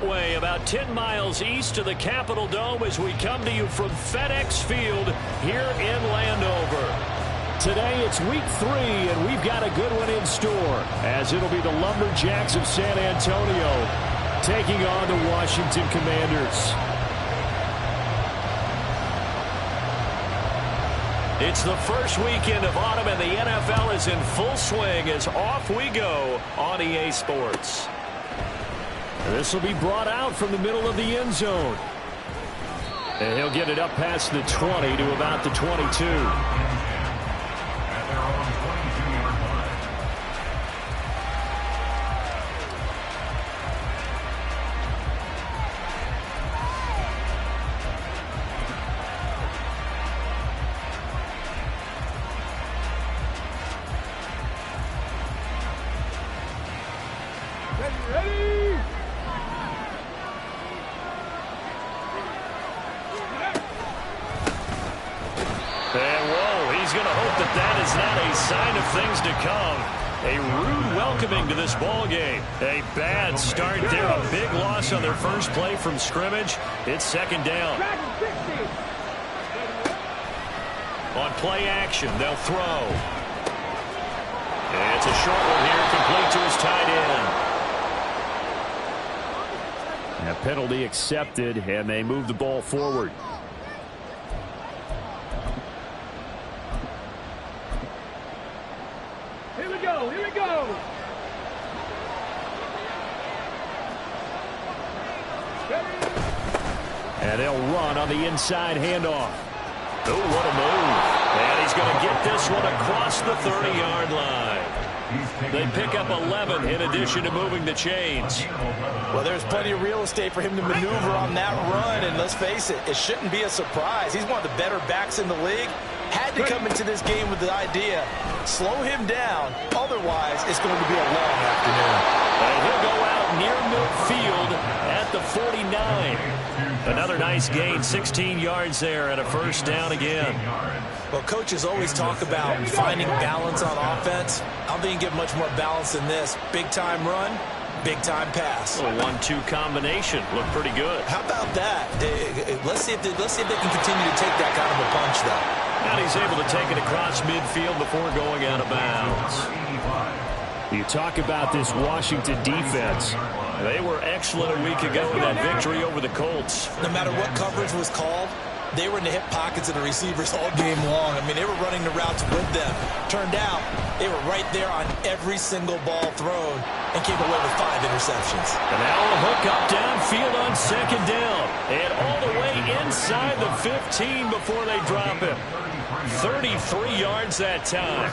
Beltway, about 10 miles east of the Capitol Dome, as we come to you from FedEx Field here in Landover. Today it's week 3, and we've got a good one in store, as it'll be the Lumberjacks of San Antonio taking on the Washington Commanders. It's the first weekend of autumn, and the NFL is in full swing as off we go on EA Sports. This will be brought out from the middle of the end zone. And he'll get it up past the 20 to about the 22. Things to come. A rude welcoming to this ball game. A bad start there. A big loss on their first play from scrimmage. It's second down. On play action, they'll throw. It's a short one here, complete to his tight end. A penalty accepted, and they move the ball forward. And they'll run on the inside handoff. Oh, what a move. And he's going to get this one across the 30-yard line. They pick up 11 in addition to moving the chains. Well, there's plenty of real estate for him to maneuver on that run, and let's face it, it shouldn't be a surprise. He's one of the better backs in the league. Had to come into this game with the idea, slow him down, otherwise it's going to be a long afternoon. And he'll go out near midfield at the 49. Another nice gain, 16 yards there, and a first down again. Well, coaches always talk about finding balance on offense. I don't think you get much more balance than this. Big-time run, big-time pass. A 1-2 combination. Looked pretty good. How about that? Let's see if they can continue to take that kind of a punch, though. And he's able to take it across midfield before going out of bounds. You talk about this Washington defense. They were excellent a week ago in that victory over the Colts. No matter what coverage was called, they were in the hip pockets of the receivers all game long. I mean, they were running the routes with them. Turned out, they were right there on every single ball thrown and came away with 5 interceptions. And now a hook up downfield on second down. And all the way inside the 15 before they drop him. 33 yards that time.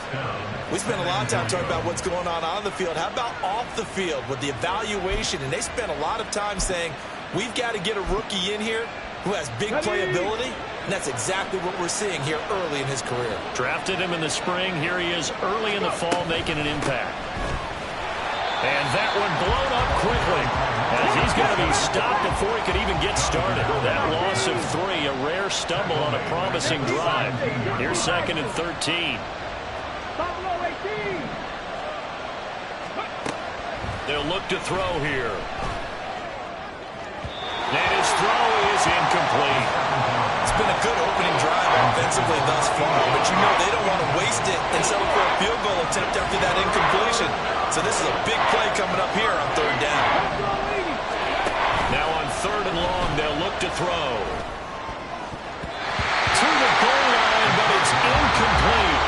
We spent a lot of time talking about what's going on the field. How about off the field with the evaluation? And they spent a lot of time saying, we've got to get a rookie in here who has big playability, and that's exactly what we're seeing here early in his career. Drafted him in the spring. Here he is early in the fall making an impact. And that one blown up quickly as he's going to be stopped before he could even get started. That loss of 3, a rare stumble on a promising drive. Here's second and 13. They'll look to throw here. And his throw is incomplete. It's been a good opening drive offensively thus far, but you know they don't want to waste it and settle for a field goal attempt after that incompletion. So this is a big play coming up here on third down. Now on third and long, they'll look to throw. To the goal line, but it's incomplete.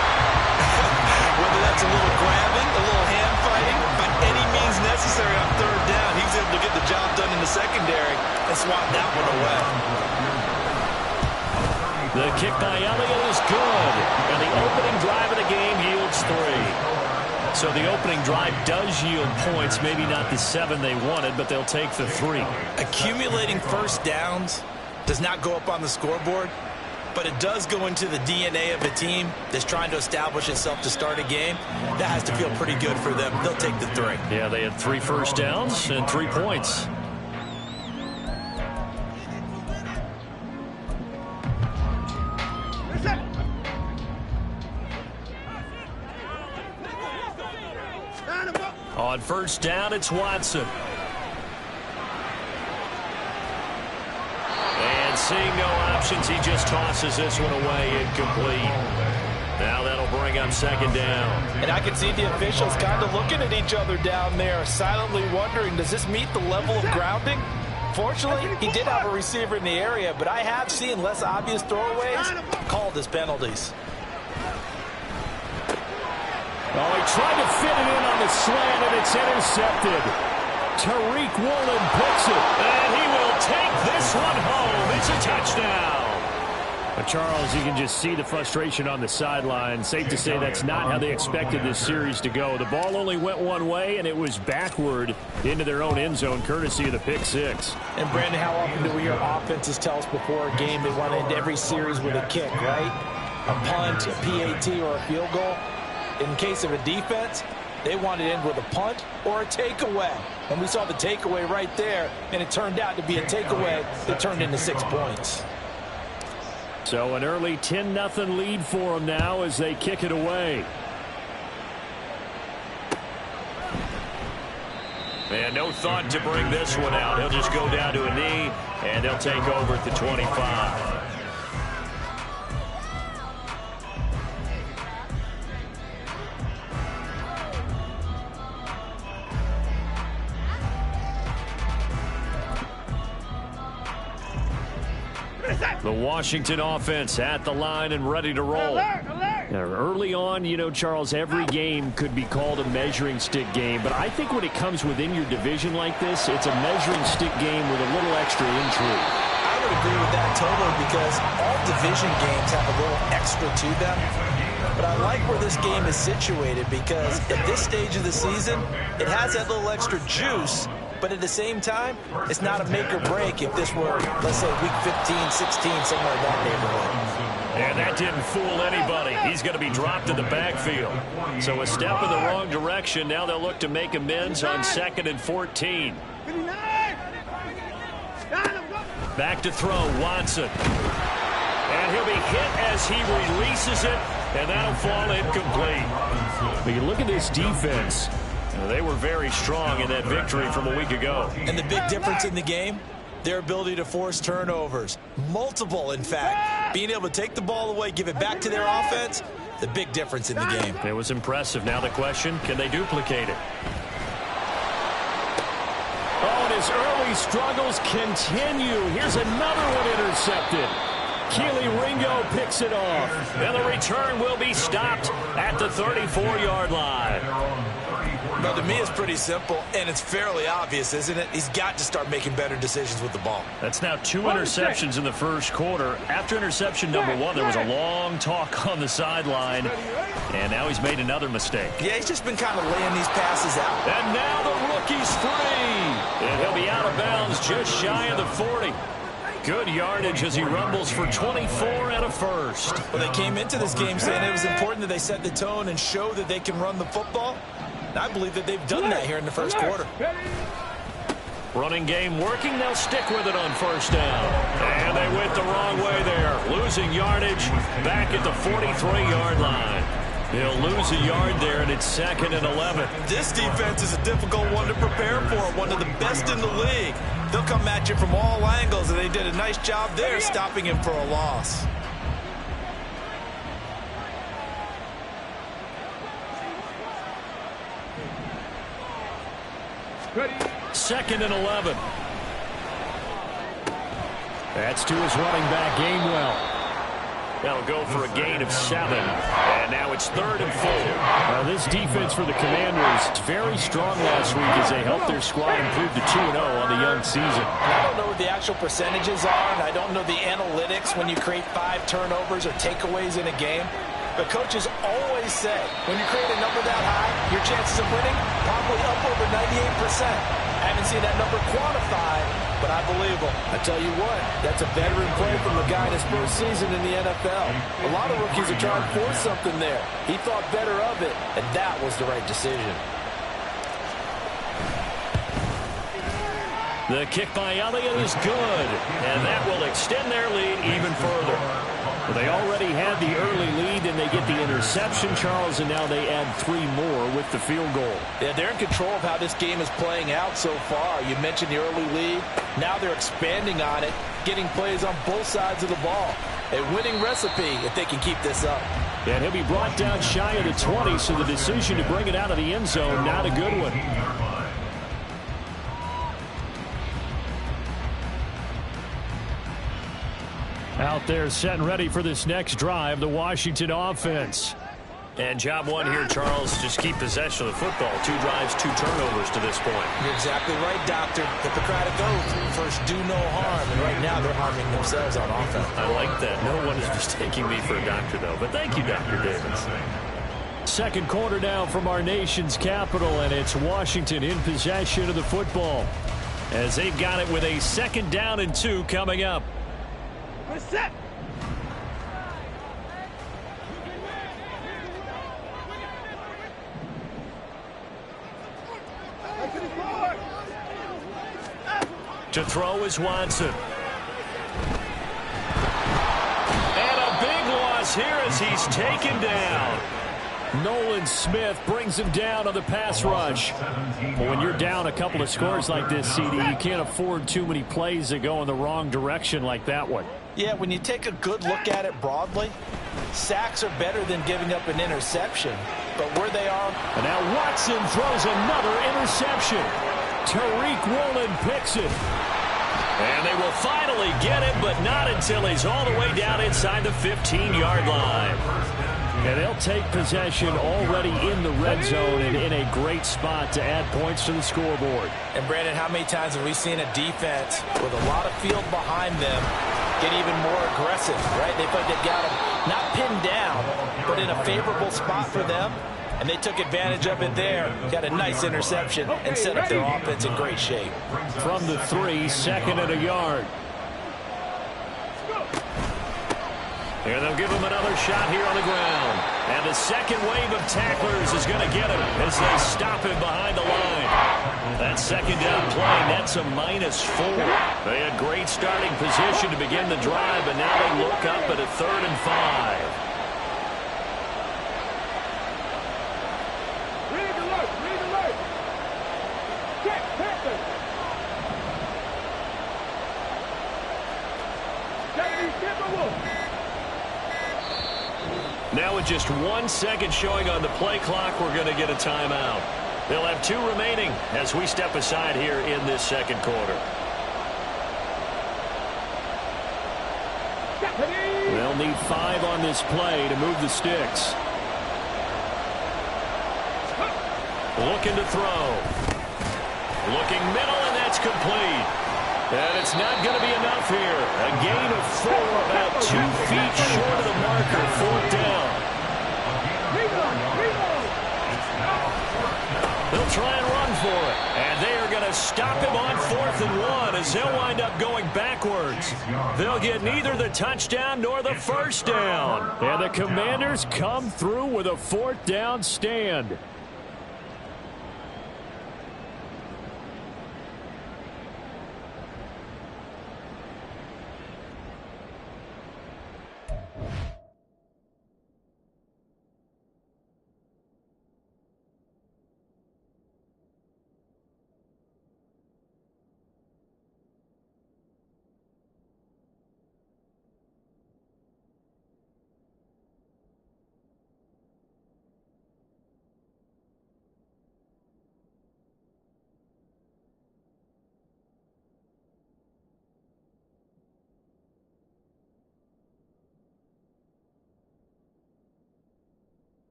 Whether that's a little grabbing, a little hand fighting, by any means necessary on third down, he's able to get the job done in the secondary and swat that one away. The kick by Elliott is good, and the opening drive of the game yields 3. So the opening drive does yield points, maybe not the 7 they wanted, but they'll take the 3. Accumulating first downs does not go up on the scoreboard, but it does go into the DNA of a team that's trying to establish itself to start a game. That has to feel pretty good for them. They'll take the 3. Yeah, they had 3 first downs and 3 points. On first down, it's Watson. seeing no options, he just tosses this one away incomplete. Now that'll bring up second down. And I can see the officials kind of looking at each other down there, silently wondering, does this meet the level of grounding? Fortunately, he did have a receiver in the area, but I have seen less obvious throwaways called as penalties. Oh, he tried to fit it in on the slant, and it's intercepted. Tariq Woolen picks it. And he will take this one home. It's a touchdown. But Charles, you can just see the frustration on the sideline. Safe to say that's not how they expected this series to go. The ball only went one way, and it was backward into their own end zone, courtesy of the pick six. And, Brandon, how often do we hear offenses tell us before a game they want to end every series with a kick, right? A punt, a PAT, or a field goal. In case of a defense, they want to end with a punt or a takeaway. And we saw the takeaway right there, and it turned out to be a takeaway that turned into 6 points. So an early 10-0 lead for them now as they kick it away. And no thought to bring this one out. He'll just go down to a knee, and they'll take over at the 25. The Washington offense at the line and ready to roll. Now, early on, you know, Charles, every game could be called a measuring stick game. But I think when it comes within your division like this, it's a measuring stick game with a little extra intrigue. I would agree with that totally because all division games have a little extra to them. But I like where this game is situated because at this stage of the season, it has that little extra juice. But at the same time, it's not a make or break if this were, let's say, week 15, 16, somewhere in that neighborhood. And that didn't fool anybody. He's going to be dropped in the backfield. So a step in the wrong direction. Now they'll look to make amends on 2nd and 14. Back to throw, Watson. And he'll be hit as he releases it, and that'll fall incomplete. But you look at this defense. They were very strong in that victory from a week ago. And the big difference in the game, their ability to force turnovers. Multiple, in fact. Being able to take the ball away, give it back to their offense, the big difference in the game. It was impressive. Now the question, can they duplicate it? Oh, and his early struggles continue. Here's another one intercepted. Keely Ringo picks it off. And the return will be stopped at the 34-yard line. Well, to me, it's pretty simple, and it's fairly obvious, isn't it? He's got to start making better decisions with the ball. That's now 2 interceptions in the first quarter. After interception number 1, there was a long talk on the sideline, and now he's made another mistake. Yeah, he's just been kind of laying these passes out. And now the rookie's free, and he'll be out of bounds just shy of the 40. Good yardage as he rumbles for 24 and a first. Well, they came into this game saying it was important that they set the tone and show that they can run the football. And I believe that they've done that here in the first quarter. Running game working. They'll stick with it on first down. And they went the wrong way there. Losing yardage back at the 43-yard line. He'll lose a yard there, and it's 2nd and 11. This defense is a difficult one to prepare for, one of the best in the league. They'll come at you from all angles, and they did a nice job there stopping him for a loss. Ready. 2nd and 11. That's to his running back, Gainwell. That'll go for a gain of 7. And now it's 3rd and 4. Well, this defense for the Commanders is very strong last week as they helped their squad improve to 2-0 on the young season. I don't know what the actual percentages are, and I don't know the analytics when you create 5 turnovers or takeaways in a game. But coaches always say, when you create a number that high, your chances of winning probably up over 98%. I haven't seen that number quantified, but I believe them. I tell you what, that's a veteran play from a guy in his first season in the NFL. A lot of rookies are trying to force something there. He thought better of it, and that was the right decision. The kick by Elliott is good, and that will extend their lead even further. Well, they already had the early lead, and they get the interception, Charles, and now they add 3 more with the field goal. Yeah, they're in control of how this game is playing out so far. You mentioned the early lead. Now they're expanding on it, getting plays on both sides of the ball. A winning recipe if they can keep this up. And he'll be brought down shy of the 20, so the decision to bring it out of the end zone, not a good one. Out there set and ready for this next drive, the Washington offense. And job one here, Charles, just keep possession of the football. 2 drives, 2 turnovers to this point. You're exactly right, Doctor. Hippocratic oath. First, do no harm. And right now, they're harming themselves on offense. I like that. No one is mistaking me for a doctor, though. But thank you, Dr. Davis. Second quarter now from our nation's capital, and it's Washington in possession of the football, as they've got it with a 2nd down and 2 coming up. Set. To throw is Watson. And a big loss here as he's taken down. Nolan Smith brings him down on the pass rush. But when you're down a couple of scores like this, CD, you can't afford too many plays that go in the wrong direction like that one. Yeah, when you take a good look at it broadly, sacks are better than giving up an interception. But where they are... And now Watson throws another interception. Tariq Woolen picks it. And they will finally get it, but not until he's all the way down inside the 15-yard line. And they'll take possession already in the red zone and in a great spot to add points to the scoreboard. And, Brandon, how many times have we seen a defense with a lot of field behind them get even more aggressive, right? They felt they got them not pinned down, but in a favorable spot for them. And they took advantage of it there. Got a nice interception and set up their offense in great shape. From the 3, 2nd and a yard. And they'll give him another shot here on the ground. And the second wave of tacklers is going to get him as they stop him behind the line. That 2nd down play, that's a -4. They had great starting position to begin the drive, but now they look up at a 3rd and 5. Now with just 1 second showing on the play clock, we're going to get a timeout. They'll have 2 remaining as we step aside here in this 2nd quarter. They'll need 5 on this play to move the sticks. Looking to throw. Looking middle, and that's complete. And it's not going to be enough here. A gain of 4, about 2 feet short of the marker. 4th down. They'll try and run for it. And they are going to stop him on 4th and 1 as they'll wind up going backwards. They'll get neither the touchdown nor the 1st down. And the Commanders come through with a 4th down stand.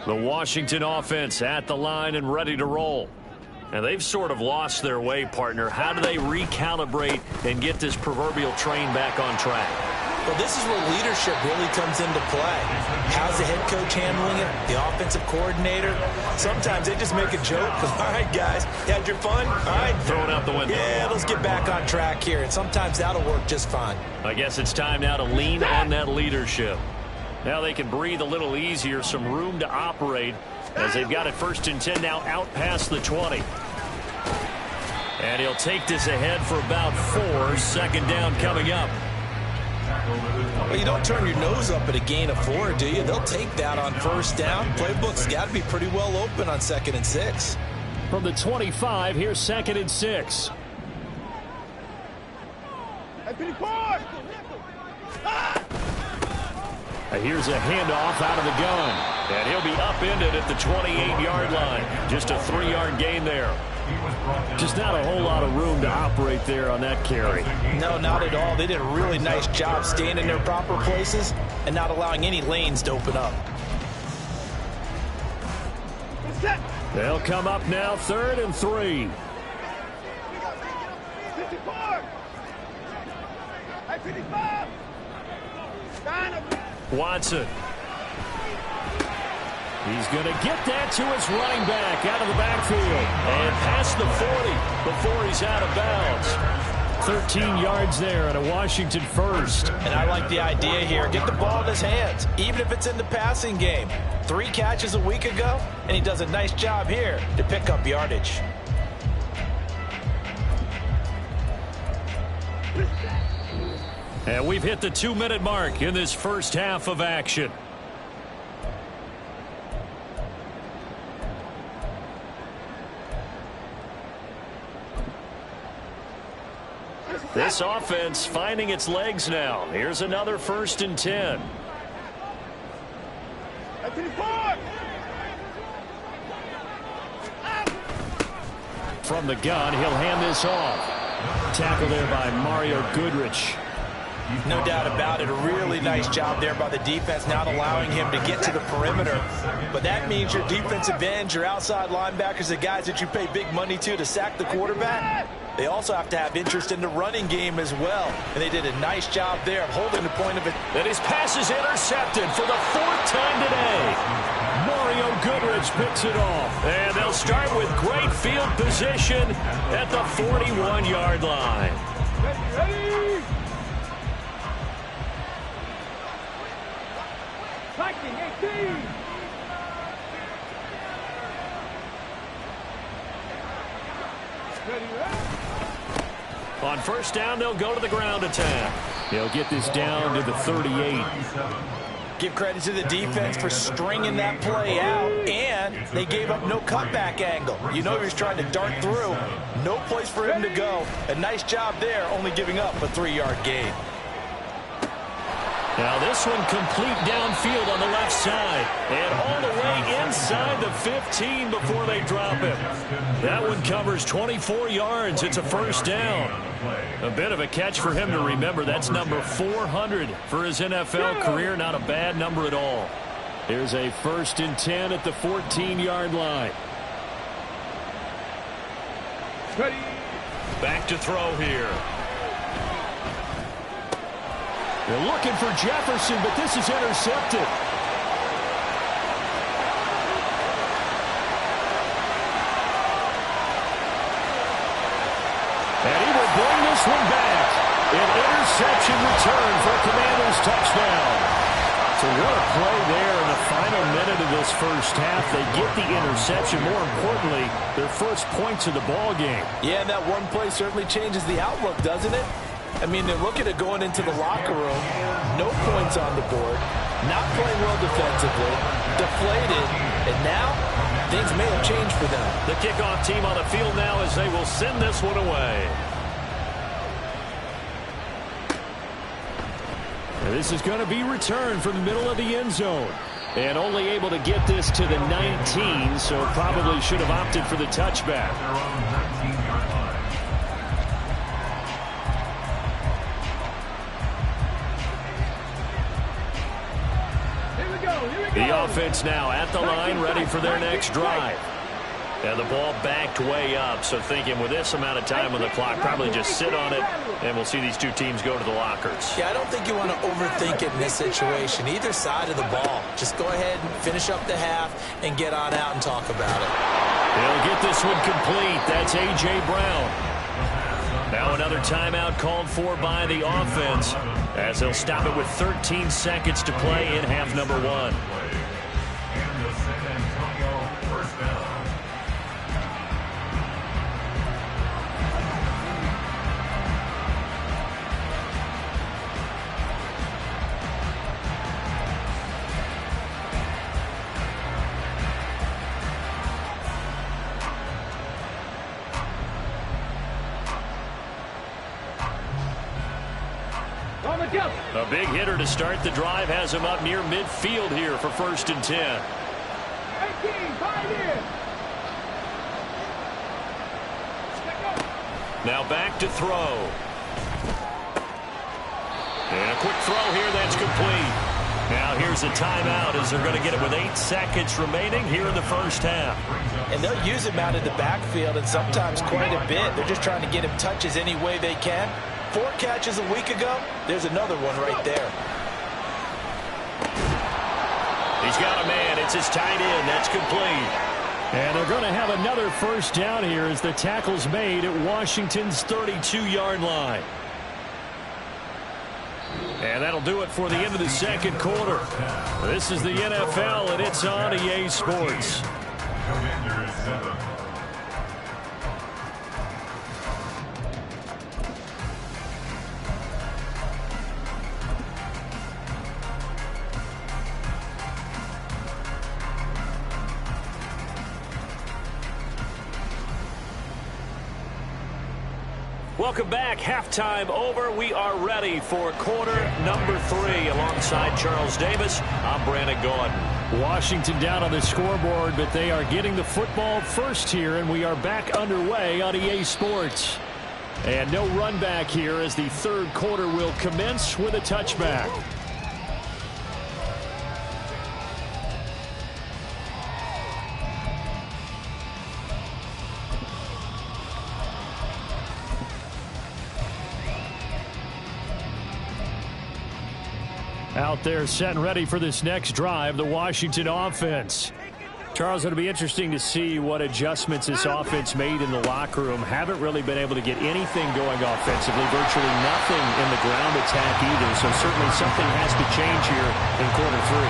The Washington offense at the line and ready to roll. And they've sort of lost their way, partner. How do they recalibrate and get this proverbial train back on track? Well, this is where leadership really comes into play. How's the head coach handling it? The offensive coordinator? Sometimes they just make a joke. All right, guys, you had your fun? All right. Throw it out the window. Yeah, let's get back on track here. And sometimes that'll work just fine. I guess it's time now to lean on that leadership. Now they can breathe a little easier, some room to operate as they've got it 1st and 10 now out past the 20. And he'll take this ahead for about 4. 2nd down coming up. Well, you don't turn your nose up at a gain of 4, do you? They'll take that on 1st down. Playbook's got to be pretty well open on 2nd and 6. From the 25, here's 2nd and 6. Here's a handoff out of the gun. And he'll be upended at the 28-yard line. Just a 3-yard gain there. Just not a whole lot of room to operate there on that carry. No, not at all. They did a really nice job staying in their proper places and not allowing any lanes to open up. They'll come up now 3rd and 3. Watson. He's going to get that to his running back out of the backfield. And past the 40 before he's out of bounds. 13 yards there and a Washington first. And I like the idea here. Get the ball in his hands, even if it's in the passing game. 3 catches a week ago, and he does a nice job here to pick up yardage. And we've hit the 2-minute mark in this first half of action. This offense finding its legs now. Here's another 1st and 10. From the gun, he'll hand this off. Tackle there by Mario Goodrich. No doubt about it. A really nice job there by the defense, not allowing him to get to the perimeter. But that means your defensive ends, your outside linebackers, the guys that you pay big money to sack the quarterback, they also have to have interest in the running game as well. And they did a nice job there of holding the point of it. And his pass is intercepted for the 4th time today. Mario Goodrich picks it off. And they'll start with great field position at the 41-yard line. Ready? Viking 18. On 1st down, they'll go to the ground attack. They'll get this down to the 38. Give credit to the defense for stringing that play out, and they gave up no cutback angle. You know he was trying to dart through. No place for him to go. A nice job there, only giving up a 3-yard gain. Now this one complete downfield on the left side. And all the way inside the 15 before they drop him. That one covers 24 yards. It's a 1st down. A bit of a catch for him to remember. That's number 400 for his NFL career. Not a bad number at all. Here's a 1st and 10 at the 14-yard line. Back to throw here. They're looking for Jefferson, but this is intercepted. And he will bring this one back. An interception return for a Commanders touchdown. So what a play there in the final minute of this first half. They get the interception. More importantly, their first points of the ball game. Yeah, and that one play certainly changes the outlook, doesn't it? I mean, they're looking at going into the locker room. No points on the board. Not playing well defensively. Deflated. And now, things may have changed for them. The kickoff team on the field now as they will send this one away. And this is going to be returned from the middle of the end zone. And only able to get this to the 19, so probably should have opted for the touchback. Here we go. The offense now at the line, ready for their next drive. And the ball backed way up, so thinking with this amount of time on the clock, probably just sit on it, and we'll see these two teams go to the lockers. Yeah, I don't think you want to overthink it in this situation. Either side of the ball. Just go ahead and finish up the half and get on out and talk about it. They'll get this one complete. That's A.J. Brown. Now another timeout called for by the offense, as they'll stop it with 13 seconds to play in half number one. A big hitter to start the drive has him up near midfield here for 1st and 10. 18, 5 in. Now back to throw. And a quick throw here that's complete. Now here's a timeout as they're going to get it with 8 seconds remaining here in the first half. And they'll use him out in the backfield, and sometimes quite a bit. They're just trying to get him touches any way they can. 4 catches a week ago, there's another one right there. He's got a man. It's his tight end. That's complete. And they're going to have another first down here as the tackle's made at Washington's 32-yard line. And that'll do it for the end of the second quarter. This is the NFL, and it's on EA Sports. Welcome back. Halftime over. We are ready for quarter number 3. Alongside Charles Davis, I'm Brandon Gaudin. Washington down on the scoreboard, but they are getting the football first here, and we are back underway on EA Sports. And no run back here as the third quarter will commence with a touchback. Out there set and ready for this next drive, the Washington offense. Charles, it'll be interesting to see what adjustments this offense made in the locker room. Haven't really been able to get anything going offensively, virtually nothing in the ground attack either, so certainly something has to change here in quarter 3.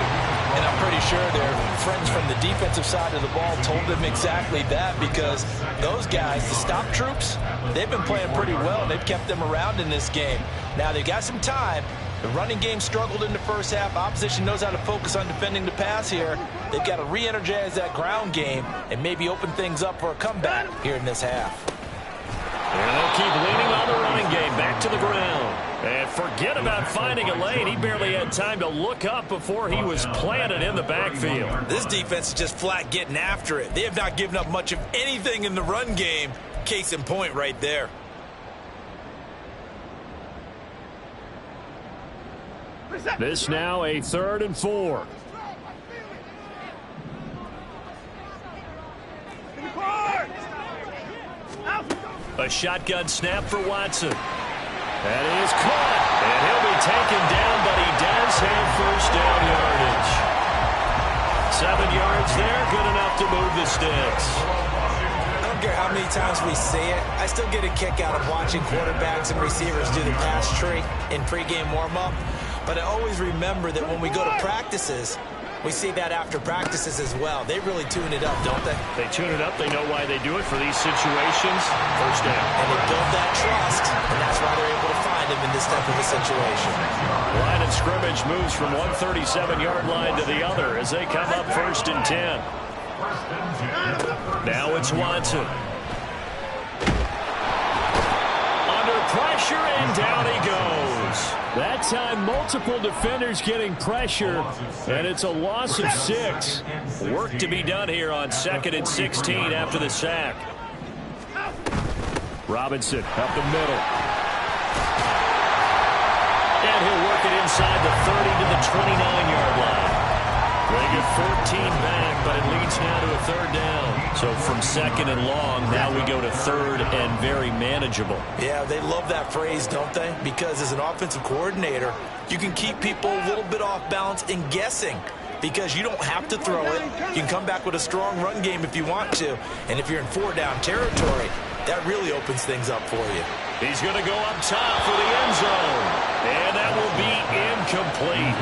And I'm pretty sure their friends from the defensive side of the ball told them exactly that, because those guys, the stop troops, they've been playing pretty well, and they've kept them around in this game. Now, they've got some time. The running game struggled in the first half. Opposition knows how to focus on defending the pass here. They've got to re-energize that ground game and maybe open things up for a comeback here in this half. And they'll keep leaning on the running game back to the ground. And forget about finding a lane. He barely had time to look up before he was planted in the backfield. This defense is just flat getting after it. They have not given up much of anything in the run game. Case in point right there. This now a 3rd and 4. A shotgun snap for Watson. That is caught. And he'll be taken down, but he does have first down yardage. 7 yards there, good enough to move the sticks. I don't care how many times we see it. I still get a kick out of watching quarterbacks and receivers do the pass tree in pregame warm-up. But I always remember that when we go to practices, we see that after practices as well. They really tune it up, don't they? They tune it up. They know why they do it for these situations. First down. And they build that trust, and that's why they're able to find him in this type of a situation. Line of scrimmage moves from one 37-yard line to the other as they come up 1st and 10. Now it's Watson. Under pressure, and down he goes. That time, multiple defenders getting pressure, and it's a loss of 6. Work to be done here on 2nd and 16 after the sack. Robinson up the middle. And he'll work it inside the 30 to the 29-yard line. get 14 back, but it leads now to a third down. So from second and long, now we go to third and very manageable. Yeah, they love that phrase, don't they? Because as an offensive coordinator, you can keep people a little bit off balance and guessing. Because you don't have to throw it. You can come back with a strong run game if you want to. And if you're in four-down territory, that really opens things up for you. He's going to go up top for the end zone. And that will be incomplete.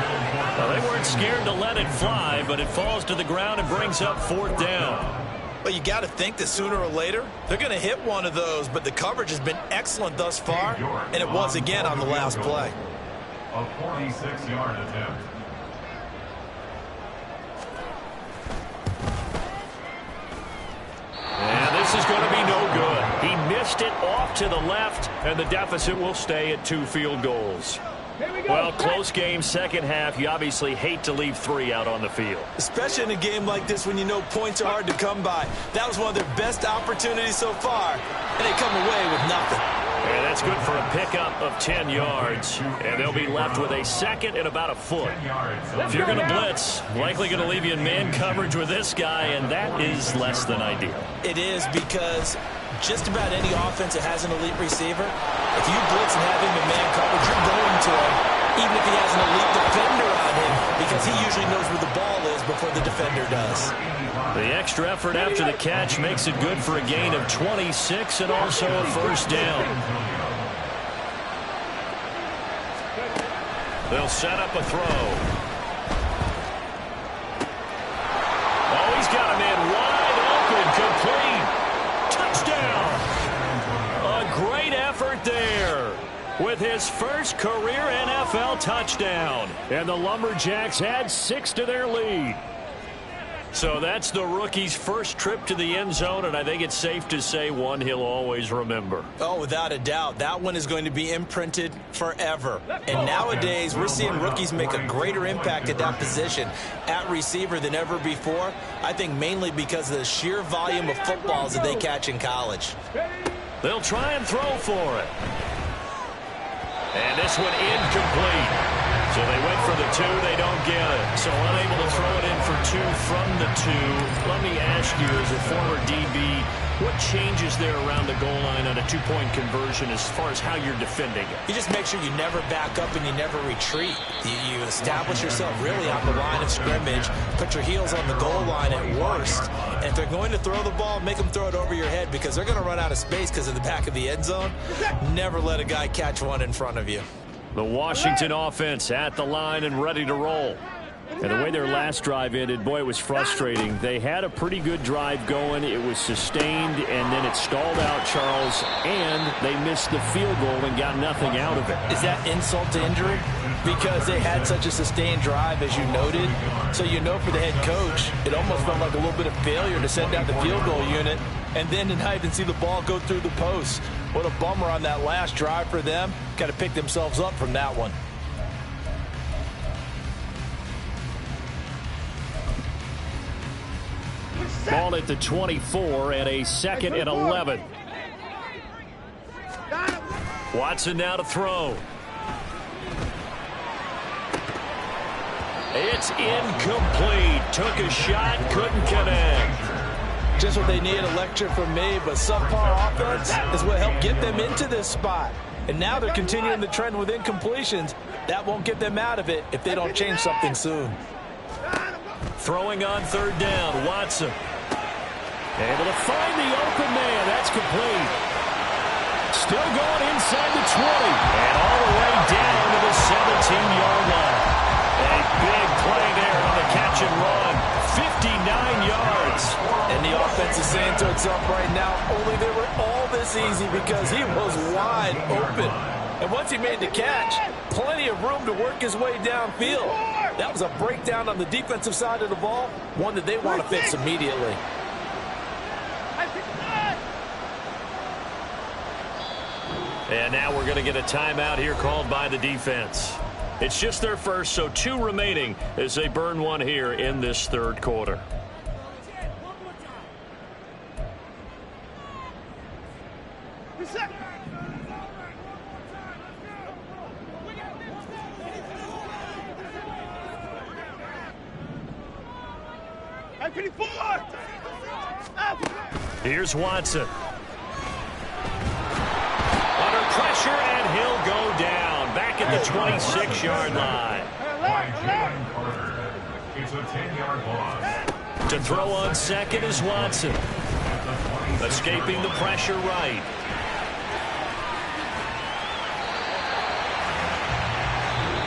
Well, they weren't scared to let it fly, but it falls to the ground and brings up fourth down. Well, you got to think that sooner or later, they're going to hit one of those. But the coverage has been excellent thus far, and it was again on the last play. A 46-yard attempt. And this is going to be no good. He missed it off to the left, and the deficit will stay at 2 field goals. Well, close game, second half. You obviously hate to leave 3 out on the field. Especially in a game like this when you know points are hard to come by. That was one of their best opportunities so far, and they come away with nothing. And that's good for a pickup of 10 yards. And they'll be left with a second and about a foot. If you're going to blitz, likely going to leave you in man coverage with this guy, and that is less than ideal. It is, because just about any offense that has an elite receiver, if you blitz and have him in man coverage, you're going to him, even if he has an elite defender on him, because he usually knows where the ball is before the defender does. The extra effort after the catch makes it good for a gain of 26 and also a first down. They'll set up a throw. Oh, he's got him in wide open, complete. Touchdown. A great effort there with his first career NFL touchdown. And the Lumberjacks add 6 to their lead. So that's the rookie's first trip to the end zone, and I think it's safe to say one he'll always remember. Oh, without a doubt. That one is going to be imprinted forever. And nowadays, we're seeing rookies make a greater impact at that position at receiver than ever before. I think mainly because of the sheer volume of footballs that they catch in college. They'll try and throw for it. And this one incomplete. So they went for the 2, they don't get it. So unable to throw it in for 2 from the 2. Let me ask you, as a former DB, what changes there around the goal line on a 2-point conversion as far as how you're defending it? You just make sure you never back up and you never retreat. You establish yourself really on the line of scrimmage, put your heels on the goal line at worst. And if they're going to throw the ball, make them throw it over your head, because they're going to run out of space because of the back of the end zone. Never let a guy catch one in front of you. The Washington offense at the line and ready to roll. And the way their last drive ended, boy, it was frustrating. They had a pretty good drive going. It was sustained, and then it stalled out, Charles, and they missed the field goal and got nothing out of it. Is that insult to injury? Because they had such a sustained drive, as you noted. So you know, for the head coach, it almost felt like a little bit of failure to send out the field goal unit and then to not even see the ball go through the post. What a bummer on that last drive for them. Got to pick themselves up from that one. Ball at the 24 and a second and 11. Watson now to throw. It's incomplete. Took a shot, couldn't connect. Just what they need, a lecture from me, but subpar offense is what helped get them into this spot. And now they're continuing the trend with incompletions. That won't get them out of it if they don't change something soon. Throwing on third down, Watson. Able to find the open man. That's complete. Still going inside the 20. And all the way down to the 17-yard line. A big play there on the catch and run. 59 yards. And the offense is saying to itself right now, only they were all this easy because he was wide open. And once he made the catch, plenty of room to work his way downfield. That was a breakdown on the defensive side of the ball, one that they want to fix immediately. And now we're going to get a timeout here called by the defense. It's just their first, so 2 remaining as they burn one here in this third quarter. Here's Watson. Under pressure, and he'll go down. Back at the 26-yard line. It's a 10-yard loss. To throw on second is Watson. Escaping the pressure right.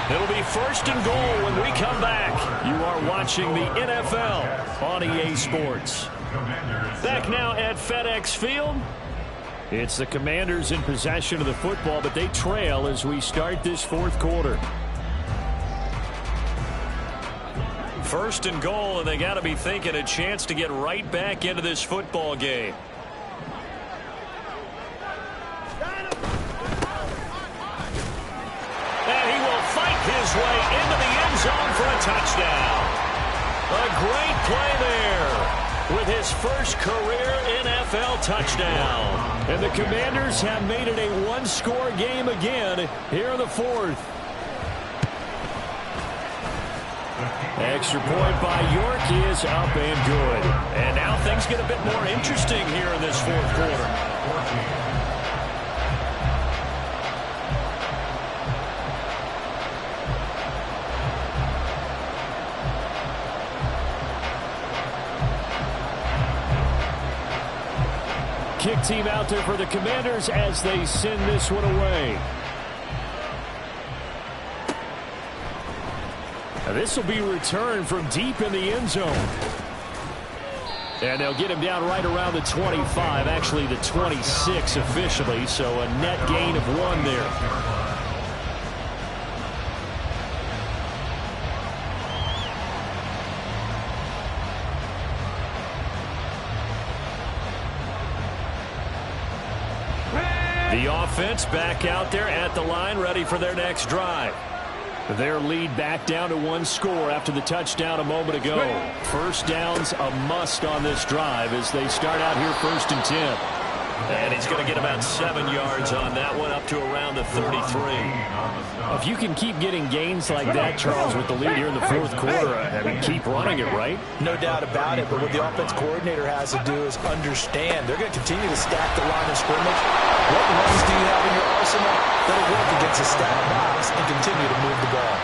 It'll be first and goal when we come back. You are watching the NFL on EA Sports. Back now at FedEx Field. It's the Commanders in possession of the football, but they trail as we start this fourth quarter. First and goal, and they got to be thinking a chance to get right back into this football game. And he will fight his way into the end zone for a touchdown. A great play there with his first career NFL touchdown. And the Commanders have made it a one-score game again here in the fourth. Extra point by York is up and good. And now things get a bit more interesting here in this fourth quarter. Kick team out there for the Commanders as they send this one away. This will be returned from deep in the end zone. And they'll get him down right around the 25, actually the 26 officially, so a net gain of 1 there. The offense back out there at the line, ready for their next drive. Their lead back down to 1 score after the touchdown a moment ago. First down's a must on this drive as they start out here first and 10. And he's going to get about 7 yards on that one, up to around the 33. If you can keep getting gains like that, Charles, with the lead here in the fourth quarter, I mean, keep running it, right? No doubt about it, but what the offense coordinator has to do is understand. They're going to continue to stack the line of scrimmage. What runs do you have in your arsenal that'll work against a stacked box and continue to move the ball?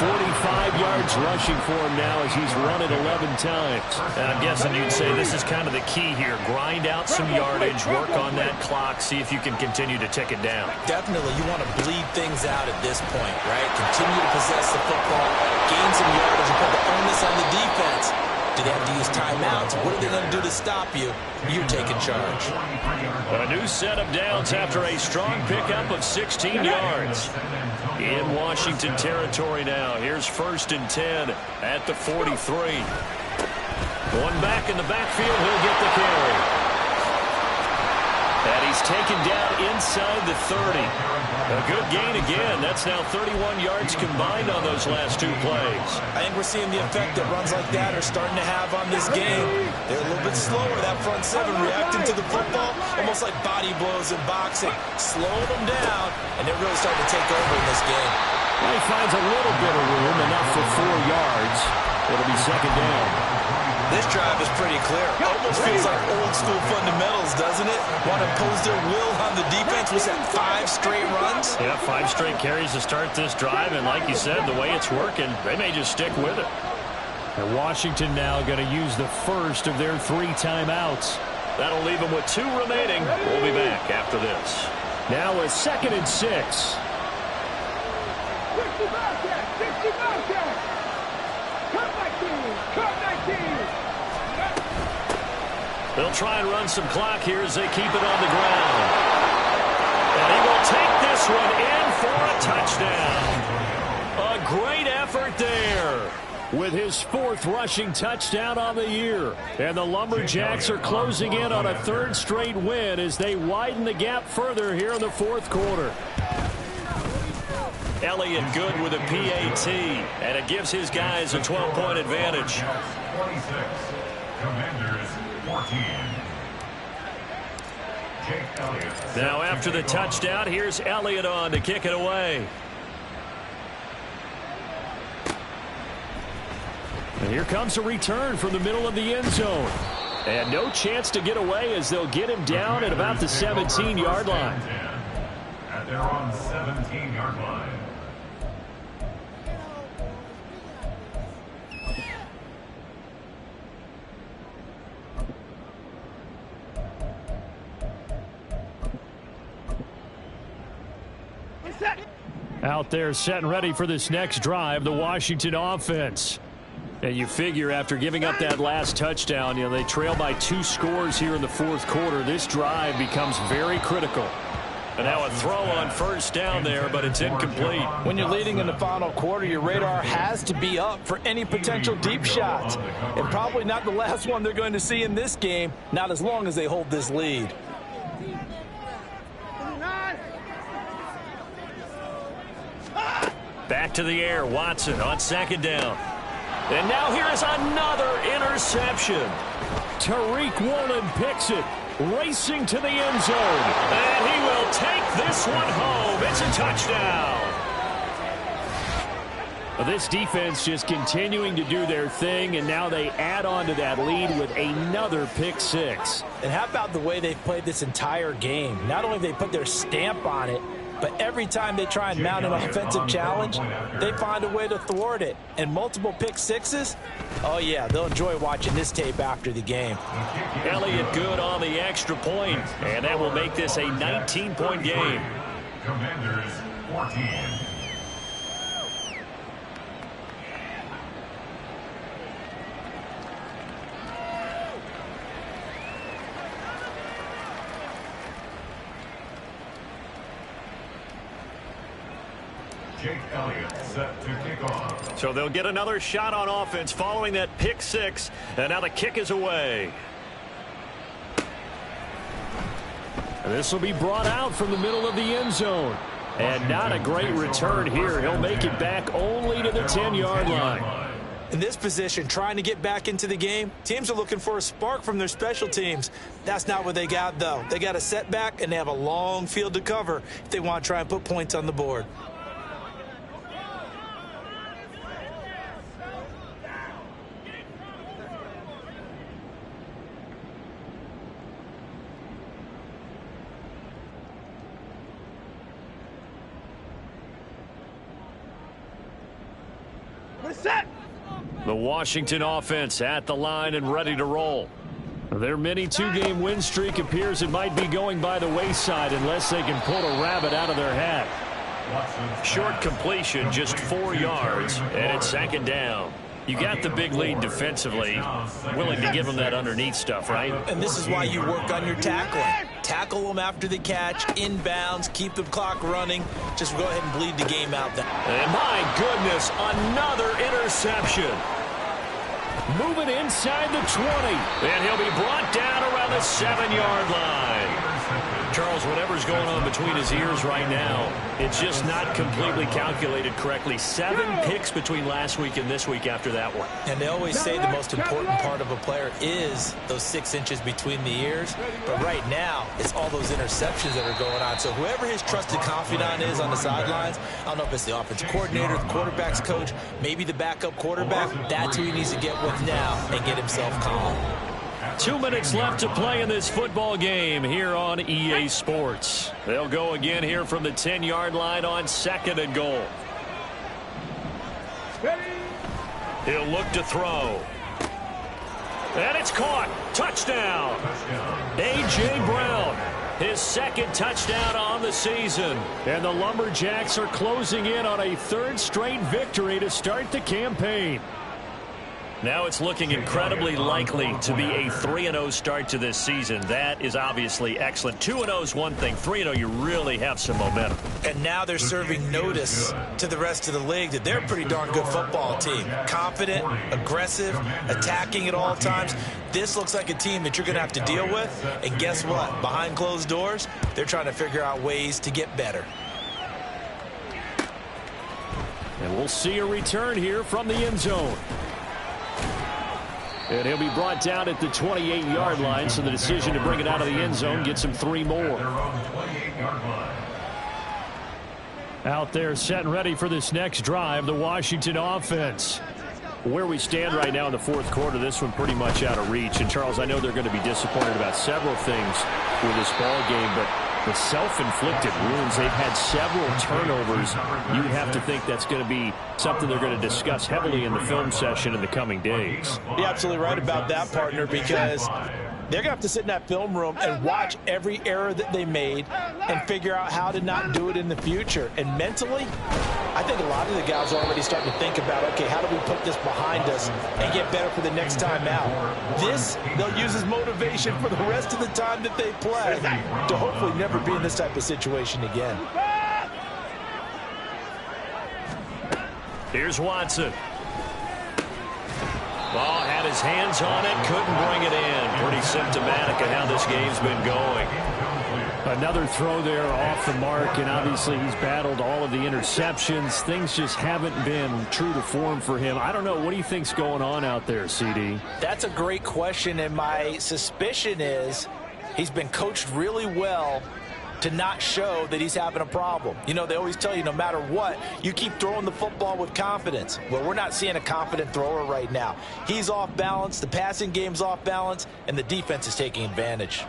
45 yards rushing for him now as he's run it 11 times. And I'm guessing you'd say this is kind of the key here. Grind out some yardage, work on that clock, see if you can continue to tick it down. Definitely, you want to bleed things out at this point, right? Continue to possess the football, gain some yardage, and put the onus on the defense. Do they have to use timeouts? What are they going to do to stop you? You're taking charge. A new set of downs after a strong pickup of 16 yards. In Washington territory now. Here's first and 10 at the 43. One back in the backfield. He'll get the carry. And he's taken down inside the 30. A good gain again. That's now 31 yards combined on those last 2 plays. I think we're seeing the effect that runs like that are starting to have on this game. They're a little bit slower. That front seven reacting to the football, almost like body blows in boxing. Slowing them down, and they're really starting to take over in this game. Well, he finds a little bit of room, enough for 4 yards. It'll be second down. This drive is pretty clear. Almost feels like old school fundamentals, doesn't it? Want to impose their will on the defense. Was that 5 straight runs? Yeah, 5 straight carries to start this drive, and like you said, the way it's working, they may just stick with it. And Washington now going to use the first of their 3 timeouts. That'll leave them with 2 remaining. We'll be back after this. Now a second and 6. 60 Bobcats! Come back team! Come back team! They'll try and run some clock here as they keep it on the ground. And he will take this one in for a touchdown. A great effort there with his 4th rushing touchdown on the year. And the Lumberjacks are closing in on a 3rd straight win as they widen the gap further here in the fourth quarter. Elliott good with a PAT, and it gives his guys a 12-point advantage. 26, Commanders 14. Jake Elliott. Now after the touchdown, here's Elliott on to kick it away. And here comes a return from the middle of the end zone. And no chance to get away as they'll get him down at about the 17-yard line. At their own 17-yard line. Out there set and ready for this next drive, the Washington offense. And you figure after giving up that last touchdown, they trail by 2 scores here in the fourth quarter. This drive becomes very critical. And now a throw on first down there, but it's incomplete. When you're leading in the final quarter, your radar has to be up for any potential deep shots. And probably not the last one they're going to see in this game, not as long as they hold this lead. Back to the air, Watson on second down. And now here's another interception. Tariq Woolen picks it, racing to the end zone. And he will take this one home. It's a touchdown. This defense just continuing to do their thing, and now they add on to that lead with another pick six. And how about the way they've played this entire game? Not only have they put their stamp on it, but every time they try and mount an offensive challenge, they find a way to thwart it. And multiple pick sixes, oh yeah, they'll enjoy watching this tape after the game. Elliott good on the extra point, and that will make this a 19-point game. Commanders 14. Jake Elliott set to kick off. So they'll get another shot on offense following that pick six, and now the kick is away. And this will be brought out from the middle of the end zone. And not a great return here. He'll make it back only to the 10-yard line. In this position, trying to get back into the game, teams are looking for a spark from their special teams. That's not what they got, though. They got a setback, and they have a long field to cover if they want to try and put points on the board. The Washington offense at the line and ready to roll. Their mini 2-game win streak appears it might be going by the wayside unless they can pull a rabbit out of their hat. Short completion, just 4 yards, and it's second down. You got the big lead defensively, willing to give them that underneath stuff, right? And this is why you work on your tackling. Tackle them after the catch, inbounds, keep the clock running. Just go ahead and bleed the game out. And my goodness, another interception. Moving inside the 20. And he'll be brought down around the 7-yard line. Charles, whatever's going on between his ears right now, it's just not completely calculated correctly. 7 picks between last week and this week after that one. And they always say the most important part of a player is those 6 inches between the ears. But right now, it's all those interceptions that are going on. So whoever his trusted confidant is on the sidelines, I don't know if it's the offensive coordinator, the quarterback's coach, maybe the backup quarterback, that's who he needs to get with now and get himself calm. 2 minutes left to play in this football game here on EA Sports. They'll go again here from the 10-yard line on 2nd and goal. He'll look to throw. And it's caught. Touchdown. A.J. Brown, his 2nd touchdown on the season. And the Lumberjacks are closing in on a 3rd straight victory to start the campaign. Now it's looking incredibly likely to be a 3-0 start to this season. That is obviously excellent. 2-0 is one thing. 3-0, you really have some momentum. And now they're serving notice to the rest of the league that they're a pretty darn good football team. Confident, aggressive, attacking at all times. This looks like a team that you're going to have to deal with. And guess what? Behind closed doors, they're trying to figure out ways to get better. And we'll see a return here from the end zone. And he'll be brought down at the 28-yard line, so the decision to bring it out of the end zone gets him 3 more. Out there set and ready for this next drive, the Washington offense. Where we stand right now in the fourth quarter, this one pretty much out of reach. And, Charles, I know they're going to be disappointed about several things with this ball game, but the self-inflicted wounds, they've had several turnovers. You would have to think that's going to be something they're going to discuss heavily in the film session in the coming days. You're absolutely right about that, partner, because they're going to have to sit in that film room and watch every error that they made and figure out how to not do it in the future. And mentally, I think a lot of the guys are already starting to think about, okay, how do we put this behind us and get better for the next time out? This, they'll use as motivation for the rest of the time that they play to hopefully never be in this type of situation again. Here's Watson. Ball had his hands on it, couldn't bring it in. Pretty symptomatic of how this game's been going. Another throw there off the mark, and obviously he's battled all of the interceptions. Things just haven't been true to form for him. I don't know. What do you think's going on out there, CD? That's a great question, and my suspicion is he's been coached really well to not show that he's having a problem. You know, they always tell you no matter what, you keep throwing the football with confidence. Well, we're not seeing a confident thrower right now. He's off balance, the passing game's off balance, and the defense is taking advantage.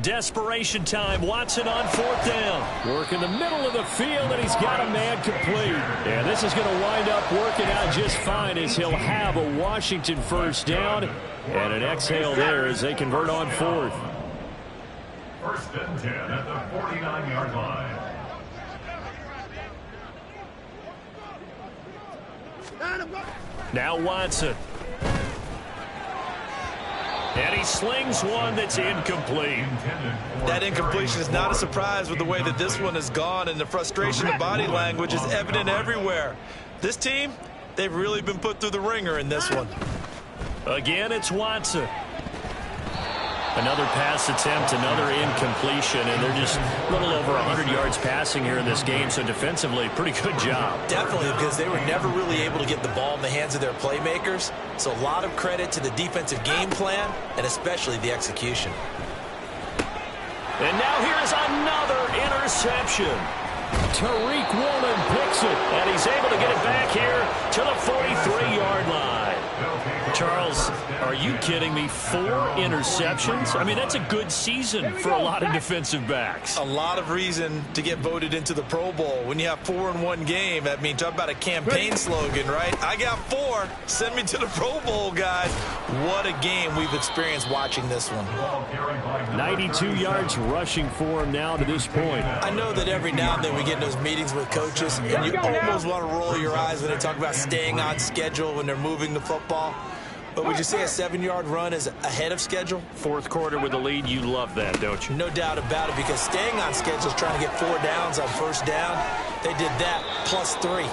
Desperation time. Watson on fourth down. Work in the middle of the field, and he's got a man complete. And this is going to wind up working out just fine as he'll have a Washington first down. And an exhale there as they convert on fourth. First and 10 at the 49-yard line. Now Watson. And he slings one that's incomplete. That incompletion is not a surprise with the way that this one has gone, and the frustration of body language is evident everywhere. This team, they've really been put through the ringer in this one. Again, it's Watson. Another pass attempt, another incompletion, and they're just a little over 100 yards passing here in this game, so defensively, pretty good job. Definitely, because they were never really able to get the ball in the hands of their playmakers, so a lot of credit to the defensive game plan and especially the execution. And now here's another interception. Tariq Woolen picks it. And he's able to get it back here to the 43-yard line. Charles, are you kidding me? 4 interceptions? I mean, that's a good season for a lot of defensive backs. A lot of reason to get voted into the Pro Bowl. When you have 4 in one game, I mean, talk about a campaign slogan, right? I got 4. Send me to the Pro Bowl, guys. What a game we've experienced watching this one. 92 yards rushing for him now to this point. I know that every now and then we get in those meetings with coaches, and you almost want to roll your eyes when they talk about staying on schedule when they're moving the football. But would you say a 7-yard run is ahead of schedule? Fourth quarter with the lead, you love that, don't you? No doubt about it, because staying on schedule is trying to get 4 downs on first down. They did that plus 3.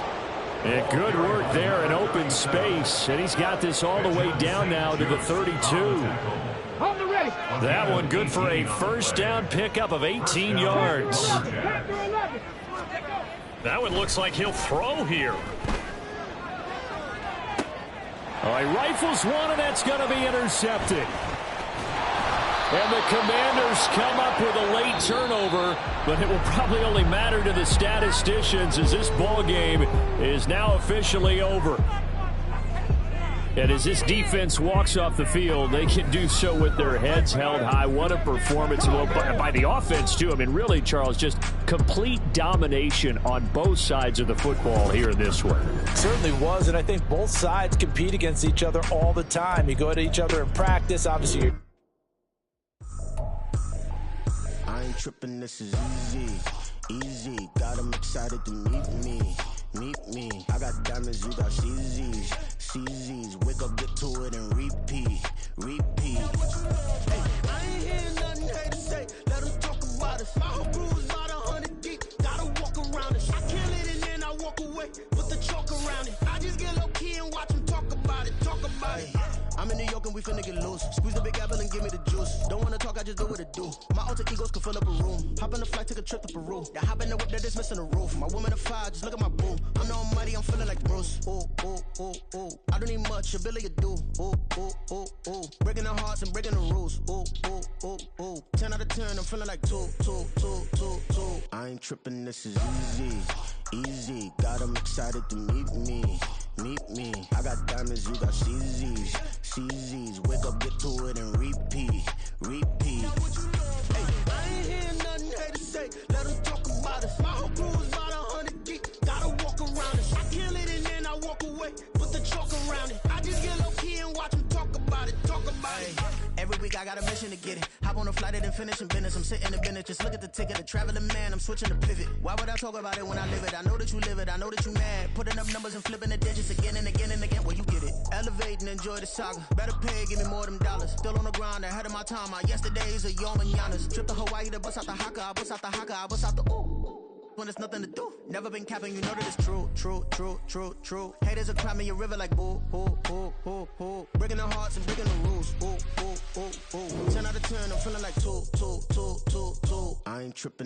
And good work there in open space. And he's got this all the way down now to the 32. That one good for a first down pickup of 18 yards. That one looks like he'll throw here. All right, rifles one, and that's going to be intercepted. And the Commanders come up with a late turnover, but it will probably only matter to the statisticians as this ball game is now officially over. And as this defense walks off the field, they can do so with their heads held high. What a performance by the offense, too. I mean, really, Charles, just complete domination on both sides of the football here in this one. Certainly was, and I think both sides compete against each other all the time. You go to each other in practice, obviously you're... I ain't tripping, this is easy. Got them excited to meet me. I got diamonds, you got CZs. Wake up, get to it, and repeat. Hey, I ain't hearing nothing hate to say. Let us talk about it. My crew is about 100 deep. Gotta walk around it. I kill it and then I walk away with the chalk around it. I just get low key and watch them talk about it. I'm in New York. and we finna get loose. Squeeze the big apple and give me the juice. Don't wanna talk, I just do what it do. My alter egos can fill up a room. Hop on the flight, take a trip to Peru. That hop in the whip that is missing the roof. My woman a fire, just look at my boo. I'm the almighty, I'm feeling like Bruce. Ooh, ooh, ooh, ooh. I don't need much, a billy a do. Ooh, ooh, ooh, ooh. Breaking the hearts and breaking the rules. Ooh, ooh, ooh, ooh. 10 out of 10, I'm feeling like 2, 2, 2, 2, 2. I ain't tripping, this is easy, easy. Got 'em excited to meet me. Meet me. I got diamonds, you got CZs. CZs. Wake up, get to it, and repeat. Repeat. Hey, I ain't hearing nothing haters say. Let them talk about us. My whole crew is about 100 deep. Gotta walk around it. I kill it and then I walk away. Put the chalk around it. I just get low key and watch them talk about it. Talk about it. Every week I got a mission to get it. Hop on a flight and finish in business. I'm sitting in business. Just look at the ticket. A traveling man. I'm switching to pivot. Why would I talk about it when I live it? I know that you live it. I know that you mad. Putting up numbers and flipping the digits again and again and again. Well, you get it. Elevate and enjoy the saga. Better pay, give me more of them dollars. Still on the grind, ahead of my time. My yesterdays are your mananas. Trip to Hawaii to bust out the haka. I bust out the haka. I bust out the ooh. When there's nothing to do. Never been capping, you know that it's true, true, true, true, true. Haters are climbing your river like boo, boo, boo, boo, boo. Breaking the hearts and breaking the rules. Ooh, ooh, ooh, ooh. 10 out of 10, I'm feeling like 2, 2, 2, 2, 2. I ain't tripping.